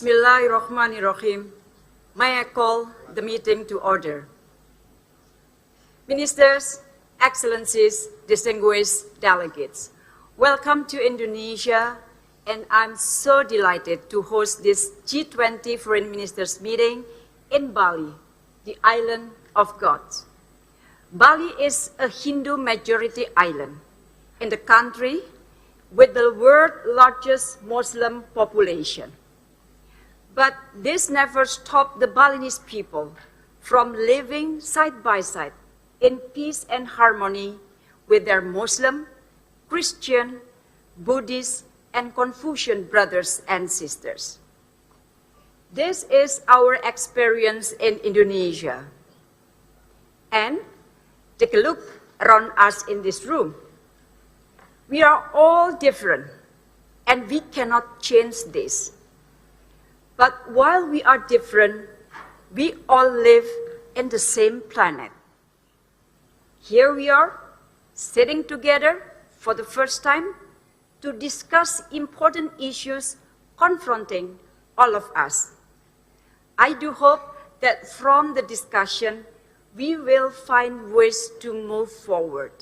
Bismillahirrahmanirrahim. May I call the meeting to order. Ministers, Excellencies, distinguished delegates, welcome to Indonesia, and I'm so delighted to host this G20 Foreign Ministers meeting in Bali, the island of God. Bali is a Hindu-majority island in the country with the world's largest Muslim population. But this never stopped the Balinese people from living side by side in peace and harmony with their Muslim, Christian, Buddhist, and Confucian brothers and sisters. This is our experience in Indonesia. And take a look around us in this room. We are all different, and we cannot change this. But while we are different, we all live in the same planet. Here we are, sitting together for the first time to discuss important issues confronting all of us. I do hope that from the discussion, we will find ways to move forward.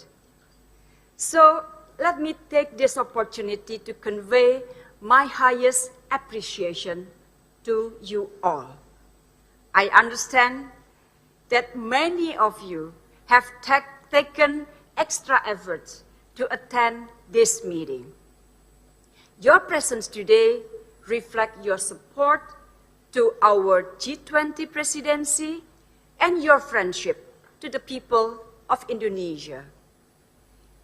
So let me take this opportunity to convey my highest appreciation to you all. I understand that many of you have taken extra efforts to attend this meeting. Your presence today reflects your support to our G20 presidency and your friendship to the people of Indonesia.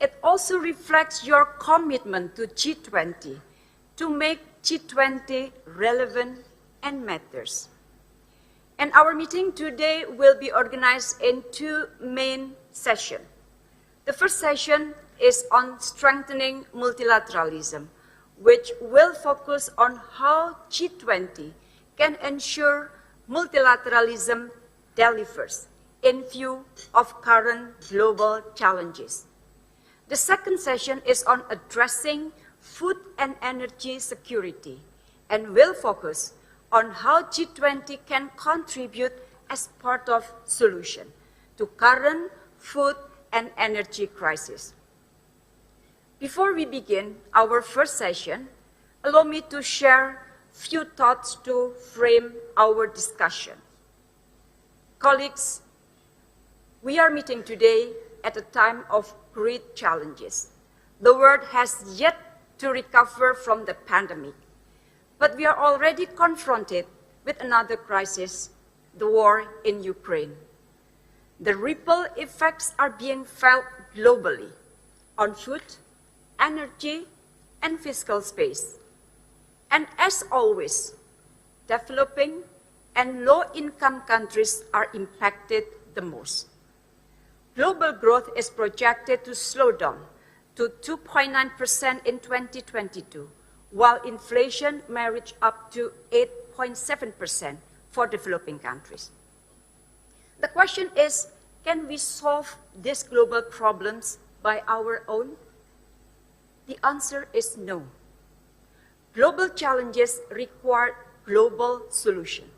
It also reflects your commitment to G20 to make G20 relevant and matters. And our meeting today will be organized in two main sessions. The first session is on strengthening multilateralism, which will focus on how G20 can ensure multilateralism delivers in view of current global challenges. The second session is on addressing food and energy security and will focus on how G20 can contribute as part of solution to current food and energy crisis. Before we begin our first session, allow me to share few thoughts to frame our discussion. Colleagues, we are meeting today at a time of great challenges. The world has yet to recover from the pandemic, but we are already confronted with another crisis, the war in Ukraine. The ripple effects are being felt globally on food, energy, and fiscal space. And as always, developing and low-income countries are impacted the most. Global growth is projected to slow down to 2.9% in 2022, while inflation may reach up to 8.7% for developing countries. The question is, can we solve these global problems by our own? The answer is no. Global challenges require global solutions.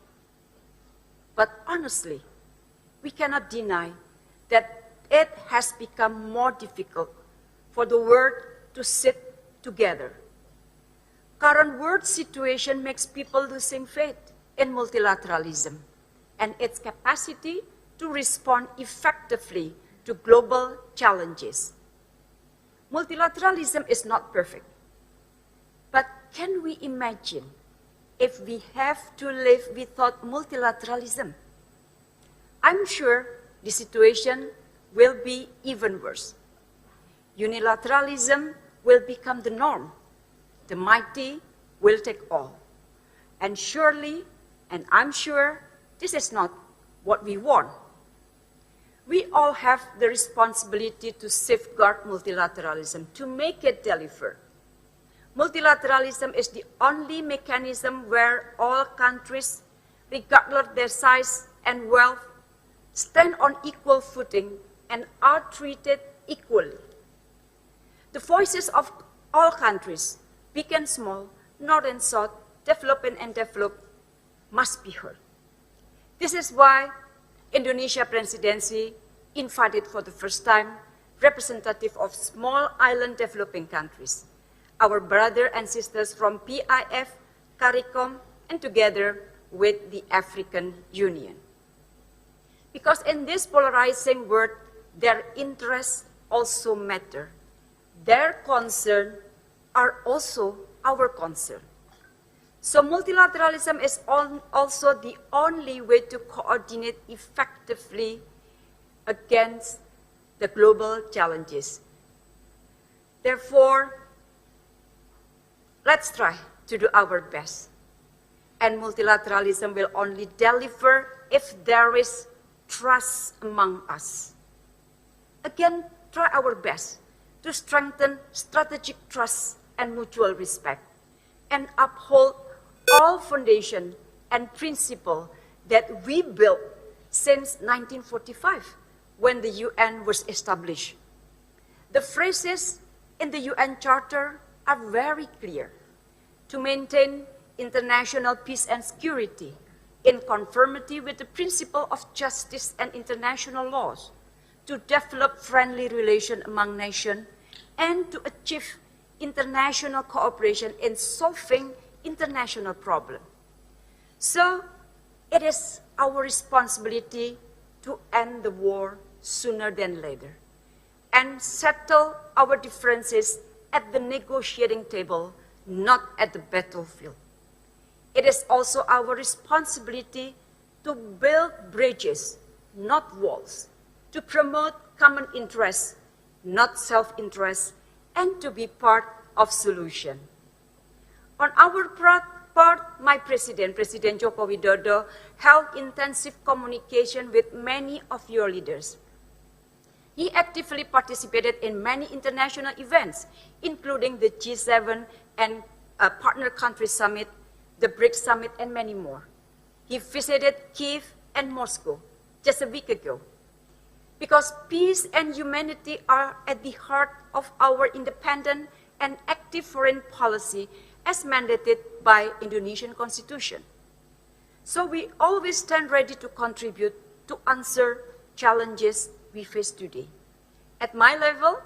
But honestly, we cannot deny that it has become more difficult for the world to sit together. Current world situation makes people losing faith in multilateralism and its capacity to respond effectively to global challenges. Multilateralism is not perfect, but can we imagine if we have to live without multilateralism? I'm sure the situation will be even worse. Unilateralism will become the norm. The mighty will take all. And surely, and I'm sure, this is not what we want. We all have the responsibility to safeguard multilateralism, to make it deliver. Multilateralism is the only mechanism where all countries, regardless of their size and wealth, stand on equal footing and are treated equally. The voices of all countries, big and small, north and south, developing and developed, must be heard. This is why Indonesia presidency invited for the first time representatives of small island developing countries, our brothers and sisters from PIF, CARICOM, and together with the African Union. Because in this polarizing world, their interests also matter. Their concerns are also our concern. So multilateralism is also the only way to coordinate effectively against the global challenges. Therefore, let's try to do our best. And multilateralism will only deliver if there is trust among us. Again, try our best to strengthen strategic trust and mutual respect, and uphold all foundations and principles that we built since 1945, when the UN was established. The phrases in the UN Charter are very clear: to maintain international peace and security in conformity with the principle of justice and international laws, to develop friendly relations among nations, and to achieve international cooperation in solving international problems. So it is our responsibility to end the war sooner than later and settle our differences at the negotiating table, not at the battlefield. It is also our responsibility to build bridges, not walls, to promote common interests, not self-interest, and to be part of solution. On our part, my President Joko Widodo, held intensive communication with many of your leaders. He actively participated in many international events, including the G7 and Partner Country Summit, the BRICS Summit, and many more. He visited Kiev and Moscow just a week ago. Because peace and humanity are at the heart of our independent and active foreign policy as mandated by Indonesian Constitution. So we always stand ready to contribute to answer challenges we face today. At my level,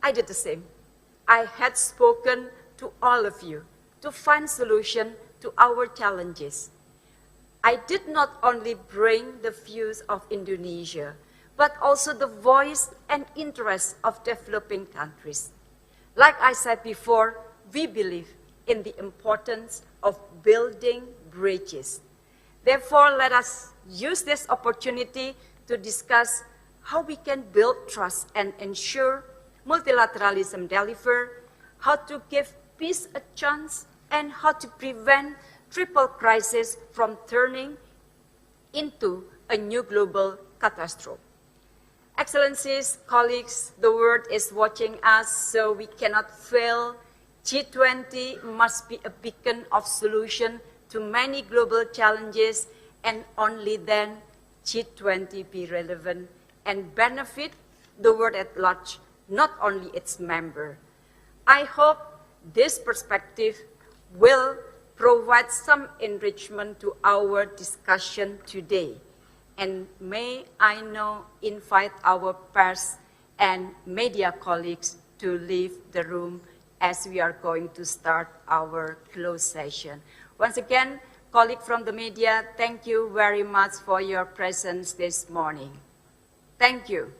I did the same. I had spoken to all of you to find solution to our challenges. I did not only bring the views of Indonesia, but also the voice and interests of developing countries. Like I said before, we believe in the importance of building bridges. Therefore, let us use this opportunity to discuss how we can build trust and ensure multilateralism deliver, how to give peace a chance, and how to prevent triple crisis from turning into a new global catastrophe. Excellencies, colleagues, the world is watching us, so we cannot fail. G20 must be a beacon of solution to many global challenges, and only then G20 be relevant and benefit the world at large, not only its member. I hope this perspective will provide some enrichment to our discussion today. And may I now invite our press and media colleagues to leave the room as we are going to start our closed session. Once again, colleagues from the media, thank you very much for your presence this morning. Thank you.